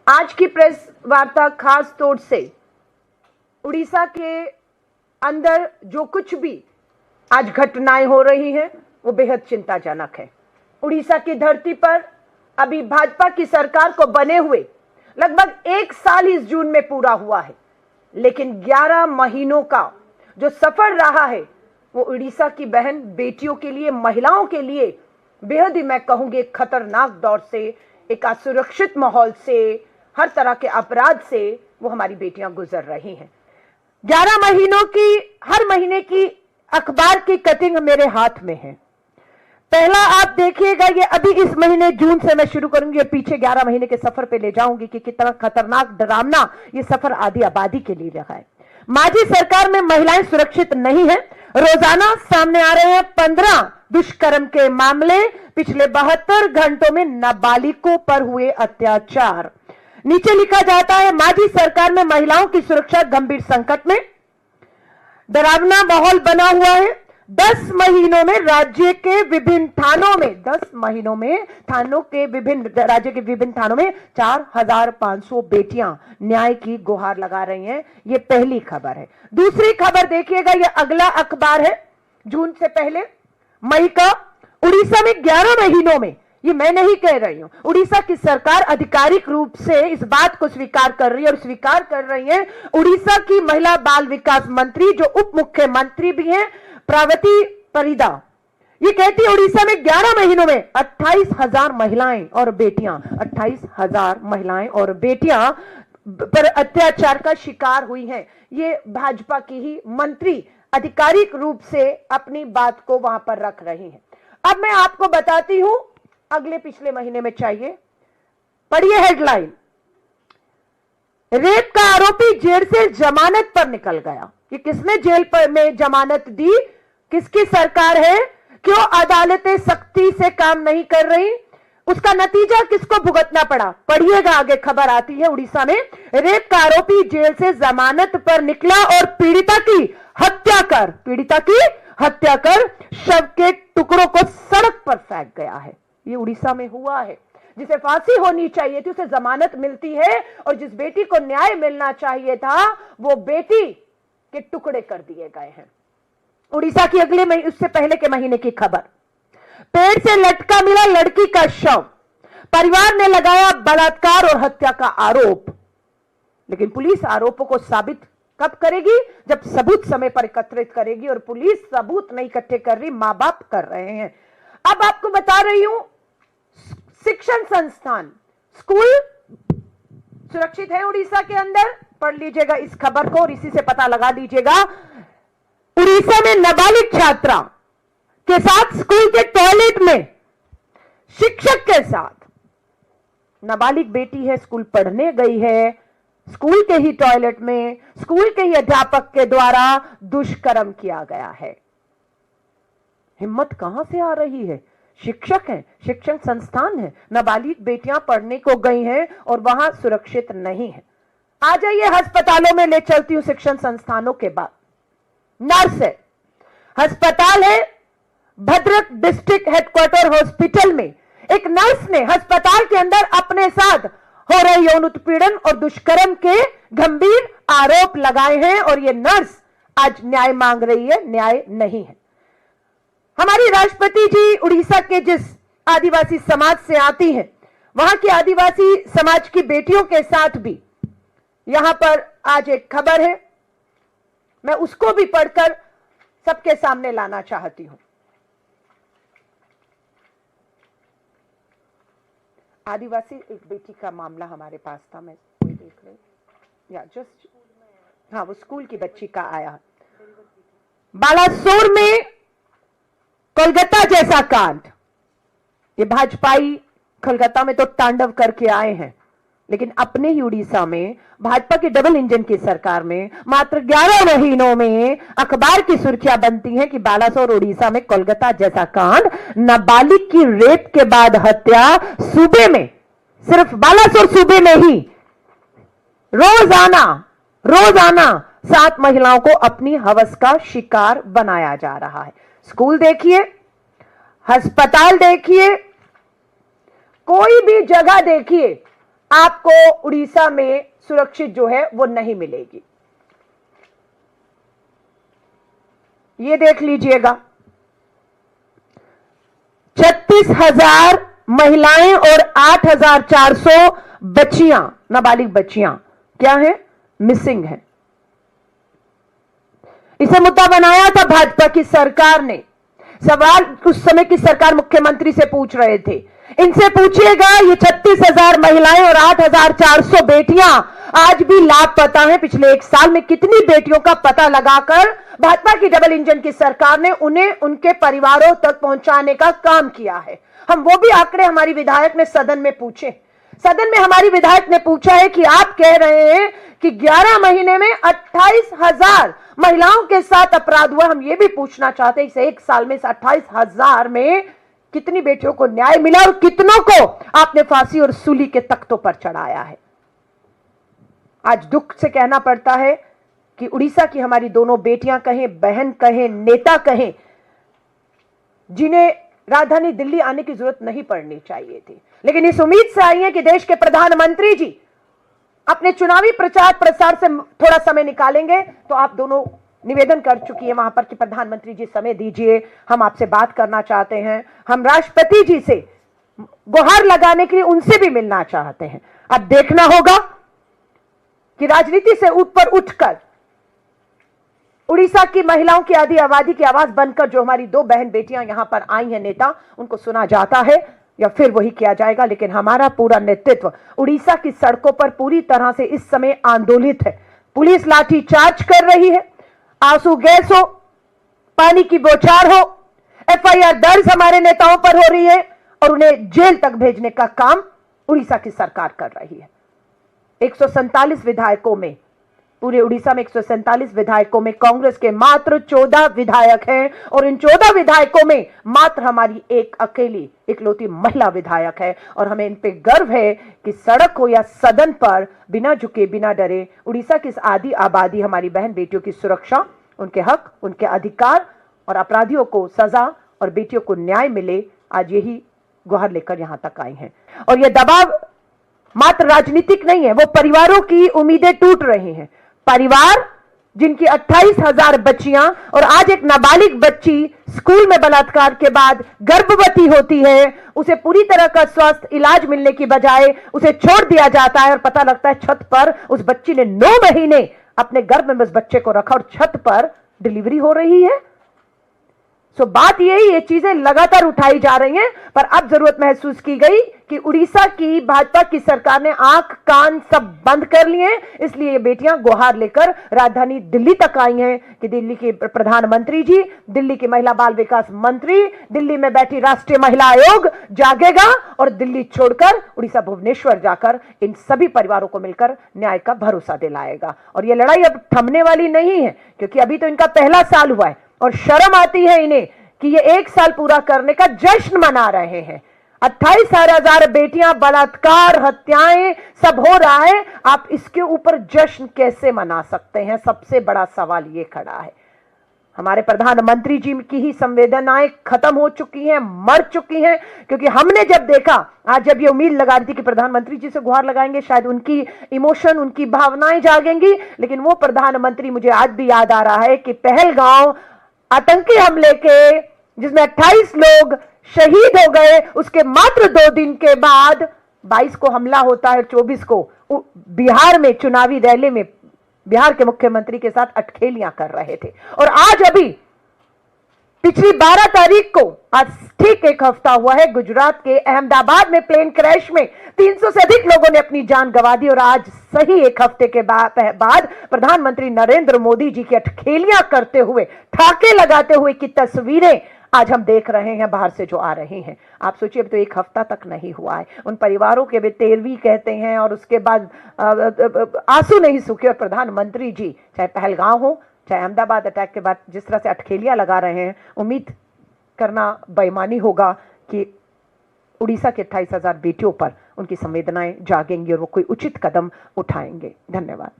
आज की प्रेस वार्ता खास तौर से उड़ीसा के अंदर जो कुछ भी आज घटनाएं हो रही हैं वो बेहद चिंताजनक है। उड़ीसा की धरती पर अभी भाजपा की सरकार को बने हुए लगभग 1 साल इस जून में पूरा हुआ है, लेकिन 11 महीनों का जो सफर रहा है वो उड़ीसा की बहन बेटियों के लिए, महिलाओं के लिए बेहद ही मैं कहूंगी खतरनाक दौर से, एक असुरक्षित माहौल से, हर तरह के अपराध से वो हमारी बेटियां गुजर रही हैं। 11 महीनों की, हर महीने की अखबार की कटिंग मेरे हाथ में है। पहला आप देखिएगा, ये अभी इस महीने जून से मैं शुरू करूंगी, पीछे 11 महीने के सफर पे ले जाऊंगी कि कितना खतरनाक, डरावना ये सफर आधी आबादी के लिए रहा है। माजी सरकार में महिलाएं सुरक्षित नहीं है। रोजाना सामने आ रहे हैं 15 दुष्कर्म के मामले, पिछले 72 घंटों में नाबालिगों पर हुए अत्याचार। नीचे लिखा जाता है, माजी सरकार में महिलाओं की सुरक्षा गंभीर संकट में, डरावना माहौल बना हुआ है। 10 महीनों में राज्य के विभिन्न थानों में, 10 महीनों में थानों के विभिन्न, राज्य के विभिन्न थानों में 4500 बेटियां न्याय की गुहार लगा रही हैं। ये पहली खबर है। दूसरी खबर देखिएगा, ये अगला अखबार है जून से पहले, मई का। उड़ीसा में 11 महीनों में, ये मैं नहीं कह रही हूं, उड़ीसा की सरकार आधिकारिक रूप से इस बात को स्वीकार कर रही है, और स्वीकार कर रही है उड़ीसा की महिला बाल विकास मंत्री, जो उप मुख्यमंत्री भी हैं, प्रावती परिदा। ये कहती है उड़ीसा में 11 महीनों में 28,000 महिलाएं और बेटियां, 28,000 महिलाएं और बेटियां पर अत्याचार का शिकार हुई हैं। ये भाजपा की ही मंत्री आधिकारिक रूप से अपनी बात को वहां पर रख रही हैं। अब मैं आपको बताती हूं, अगले पिछले महीने में चाहिए, पढ़िए हेडलाइन, रेप का आरोपी जेल से जमानत पर निकल गया। ये किसने जेल पर में जमानत दी? किसकी सरकार है? क्यों अदालतें सख्ती से काम नहीं कर रही? उसका नतीजा किसको भुगतना पड़ा? पढ़िएगा, आगे खबर आती है। उड़ीसा में रेप का आरोपी जेल से जमानत पर निकला और पीड़िता की हत्या कर शव के टुकड़ों को सड़क पर फेंक गया है। ये उड़ीसा में हुआ है। जिसे फांसी होनी चाहिए थी उसे जमानत मिलती है, और जिस बेटी को न्याय मिलना चाहिए था वो बेटी के टुकड़े कर दिए गए हैं। उड़ीसा की अगले महीने, उससे पहले के महीने की खबर, पेड़ से लटका मिला लड़की का शव, परिवार ने लगाया बलात्कार और हत्या का आरोप। लेकिन पुलिस आरोपों को साबित कब करेगी? जब सबूत समय पर एकत्रित करेगी, और पुलिस सबूत नहीं इकट्ठे कर रही, मां बाप कर रहे हैं। अब आपको बता रही हूं, शिक्षण संस्थान, स्कूल सुरक्षित है उड़ीसा के अंदर। पढ़ लीजिएगा इस खबर को और इसी से पता लगा लीजिएगा। उड़ीसा में नाबालिग छात्रा के साथ स्कूल के टॉयलेट में शिक्षक के साथ, नाबालिग बेटी है, स्कूल पढ़ने गई है, स्कूल के ही टॉयलेट में स्कूल के ही अध्यापक के द्वारा दुष्कर्म किया गया है। हिम्मत कहां से आ रही है? शिक्षक हैं, शिक्षण संस्थान है, नाबालिग बेटियां पढ़ने को गई हैं और वहां सुरक्षित नहीं है। आ जाइए अस्पतालों में, ले चलती हूं शिक्षण संस्थानों के बाद। नर्स है, अस्पताल है भद्रक डिस्ट्रिक्ट हेडक्वार्टर हॉस्पिटल में, एक नर्स ने अस्पताल के अंदर अपने साथ हो रहे यौन उत्पीड़न और दुष्कर्म के गंभीर आरोप लगाए हैं, और यह नर्स आज न्याय मांग रही है। न्याय नहीं है। हमारी राष्ट्रपति जी उड़ीसा के जिस आदिवासी समाज से आती हैं, वहां की आदिवासी समाज की बेटियों के साथ भी यहां पर आज एक खबर है, मैं उसको भी पढ़कर सबके सामने लाना चाहती हूं। आदिवासी एक बेटी का मामला हमारे पास था, मैं कोई देख रही या जस्ट, हाँ, वो स्कूल की बच्ची का आया। बालासोर में कोलकाता जैसा कांड, ये भाजपाई कोलकाता में तो तांडव करके आए हैं, लेकिन अपने ही उड़ीसा में भाजपा की डबल इंजन की सरकार में मात्र 11 महीनों में अखबार की सुर्खियां बनती हैं कि बालासोर उड़ीसा में कोलकाता जैसा कांड, नाबालिग की रेप के बाद हत्या, सूबे में, सिर्फ बालासोर सूबे में ही रोजाना 7 महिलाओं को अपनी हवस का शिकार बनाया जा रहा है। स्कूल देखिए, अस्पताल देखिए, कोई भी जगह देखिए, आपको उड़ीसा में सुरक्षित जो है वो नहीं मिलेगी। ये देख लीजिएगा, 36,000 महिलाएं और 8,400 बच्चियां, नाबालिग बच्चियां क्या है, मिसिंग है। इसे मुद्दा बनाया था भाजपा की सरकार ने। सवाल उस समय की सरकार मुख्यमंत्री से पूछ रहे थे, इनसे पूछिएगा ये 36,000 महिलाएं और 8,400 बेटियां आज भी लापता हैं। पिछले 1 साल में कितनी बेटियों का पता लगाकर भाजपा की डबल इंजन की सरकार ने उन्हें उनके परिवारों तक पहुंचाने का काम किया है। हम वो भी आंकड़े हमारी विधायक ने सदन में पूछे। सदन में हमारी विधायक ने पूछा है कि आप कह रहे हैं कि 11 महीने में 28,000 महिलाओं के साथ अपराध हुआ। हम ये भी पूछना चाहते हैं इस 1 साल में 28,000 में कितनी बेटियों को न्याय मिला और कितनों को आपने फांसी और सूली के तख्तों पर चढ़ाया है। आज दुख से कहना पड़ता है कि उड़ीसा की हमारी दोनों बेटियां कहें, बहन कहें, नेता कहें, जिन्हें राजधानी दिल्ली आने की जरूरत नहीं पड़नी चाहिए थी, लेकिन इस उम्मीद से आई है कि देश के प्रधानमंत्री जी अपने चुनावी प्रचार प्रसार से थोड़ा समय निकालेंगे। तो आप दोनों निवेदन कर चुकी है वहां पर कि प्रधानमंत्री जी समय दीजिए, हम आपसे बात करना चाहते हैं, हम राष्ट्रपति जी से गुहार लगाने के लिए उनसे भी मिलना चाहते हैं। अब देखना होगा कि राजनीति से ऊपर उठकर उड़ीसा की महिलाओं की आधी आबादी की आवाज बनकर जो हमारी 2 बहन बेटियां यहां पर आई हैं नेता, उनको सुना जाता है या फिर वही किया जाएगा। लेकिन हमारा पूरा नेतृत्व उड़ीसा की सड़कों पर पूरी तरह से इस समय आंदोलित है। पुलिस लाठीचार्ज कर रही है, आंसू गैस हो, पानी की बौछार हो, एफआईआर दर्ज हमारे नेताओं पर हो रही है और उन्हें जेल तक भेजने का काम उड़ीसा की सरकार कर रही है। 147 विधायकों में, पूरे उड़ीसा में 147 विधायकों में कांग्रेस के मात्र 14 विधायक हैं और इन 14 विधायकों में मात्र हमारी एक अकेली इकलौती महिला विधायक है। और हमें इन पे गर्व है कि सड़क हो या सदन पर बिना झुके, बिना डरे उड़ीसा की इस आधी आबादी हमारी बहन बेटियों की सुरक्षा, उनके हक, उनके अधिकार और अपराधियों को सजा और बेटियों को न्याय मिले, आज यही गुहार लेकर यहां तक आई हैं। और यह दबाव मात्र राजनीतिक नहीं है, वो परिवारों की उम्मीदें टूट रही हैं। परिवार जिनकी 28,000 बच्चियां और आज एक नाबालिग बच्ची स्कूल में बलात्कार के बाद गर्भवती होती है, उसे पूरी तरह का स्वास्थ्य इलाज मिलने की बजाय उसे छोड़ दिया जाता है और पता लगता है छत पर उस बच्ची ने 9 महीने अपने गर्भ में उस बच्चे को रखा और छत पर डिलीवरी हो रही है। सो बात यही, ये चीजें लगातार उठाई जा रही हैं, पर अब जरूरत महसूस की गई कि उड़ीसा की भाजपा की सरकार ने आंख कान सब बंद कर लिए, इसलिए ये बेटियां गुहार लेकर राजधानी दिल्ली तक आई हैं कि दिल्ली के प्रधानमंत्री जी, दिल्ली की महिला बाल विकास मंत्री, दिल्ली में बैठी राष्ट्रीय महिला आयोग जागेगा और दिल्ली छोड़कर उड़ीसा भुवनेश्वर जाकर इन सभी परिवारों को मिलकर न्याय का भरोसा दिलाएगा। और ये लड़ाई अब थमने वाली नहीं है, क्योंकि अभी तो इनका पहला साल हुआ है और शर्म आती है इन्हें कि ये 1 साल पूरा करने का जश्न मना रहे हैं। 28,000 बेटियां, बलात्कार, हत्याएं सब हो रहा है, आप इसके ऊपर जश्न कैसे मना सकते हैं? सबसे बड़ा सवाल ये खड़ा है। हमारे प्रधानमंत्री जी की ही संवेदनाएं खत्म हो चुकी हैं, मर चुकी हैं, क्योंकि हमने जब देखा, आज जब ये उम्मीद लगा रही थी कि प्रधानमंत्री जी से गुहार लगाएंगे, शायद उनकी इमोशन, उनकी भावनाएं जागेंगी, लेकिन वो प्रधानमंत्री मुझे आज भी याद आ रहा है कि पहलगांव आतंकी हमले के जिसमें 28 लोग शहीद हो गए, उसके मात्र 2 दिन के बाद 22 को हमला होता है, 24 को बिहार में चुनावी रैली में बिहार के मुख्यमंत्री के साथ अटखेलियां कर रहे थे। और आज अभी पिछली 12 तारीख को, आज ठीक 1 हफ्ता हुआ है, गुजरात के अहमदाबाद में प्लेन क्रैश में 300 से अधिक लोगों ने अपनी जान गंवा दी। और आज सही 1 हफ्ते के बाद प्रधानमंत्री नरेंद्र मोदी जी की अटखेलियां करते हुए, ठाके लगाते हुए की तस्वीरें आज हम देख रहे हैं बाहर से जो आ रही हैं। आप सोचिए, अब तो 1 हफ्ता तक नहीं हुआ है, उन परिवारों के भी 13वीं कहते हैं और उसके बाद आंसू नहीं सूखे। और प्रधानमंत्री जी चाहे पहलगांव हो, चाहे अहमदाबाद अटैक के बाद जिस तरह से अटखेलियां लगा रहे हैं, उम्मीद करना बेईमानी होगा कि उड़ीसा के 28,000 बेटियों पर उनकी संवेदनाएं जागेंगी और वो कोई उचित कदम उठाएंगे। धन्यवाद।